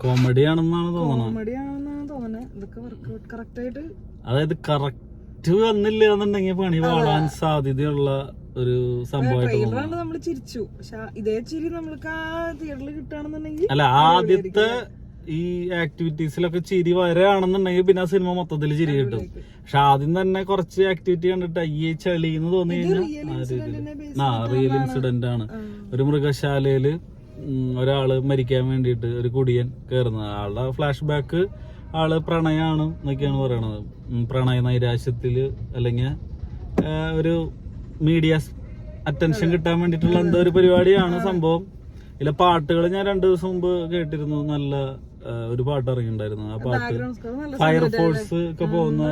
Comedy ആണെന്നാണ് തോന്നുന്നത്. അതായത് കറക്റ്റ് വന്നില്ല എന്നുണ്ടെങ്കിൽ പണി പാടാൻ സാധ്യതയുള്ള ഒരു സംഭവമായിട്ട് നമ്മള് ചിരിച്ചു. പക്ഷെ ഇതേ ചിരി നമ്മൾക്ക് ആ തിയേറ്ററിൽ കിട്ടുകയാണെന്നുണ്ടെങ്കിൽ അല്ല, ആദ്യത്തെ ഈ ആക്ടിവിറ്റീസിലൊക്കെ ചിരി വരാണെന്നുണ്ടെങ്കിൽ പിന്നെ ആ സിനിമ മൊത്തത്തിൽ ചിരി കിട്ടും. പക്ഷെ ആദ്യം തന്നെ കുറച്ച് ആക്ടിവിറ്റി കണ്ടിട്ട് അയ്യേ ചളി എന്ന് തോന്നി കഴിഞ്ഞാൽ റിയൽ ഇൻസിഡന്റ് ആണ്. ഒരു മൃഗശാലയില് ഒരാള് മരിക്കാൻ വേണ്ടിയിട്ട് ഒരു കുടിയൻ കയറുന്നത്. ആളുടെ ഫ്ലാഷ് ബാക്ക് ആള് പ്രണയാണ് എന്നൊക്കെയാണ് പറയണത്. പ്രണയ നൈരാശ്യത്തില് അല്ലെങ്കിൽ ഒരു മീഡിയ അറ്റൻഷൻ കിട്ടാൻ വേണ്ടിയിട്ടുള്ള എന്തോ ഒരു പരിപാടിയാണ് സംഭവം. ഇതിലെ പാട്ടുകൾ ഞാൻ 2 ദിവസം മുമ്പ് കേട്ടിരുന്നു. നല്ല ഒരു പാട്ട് ഇറങ്ങിയിട്ടുണ്ടായിരുന്നു. ആ പാട്ട് ഫയർഫോഴ്സ് ഒക്കെ പോകുന്ന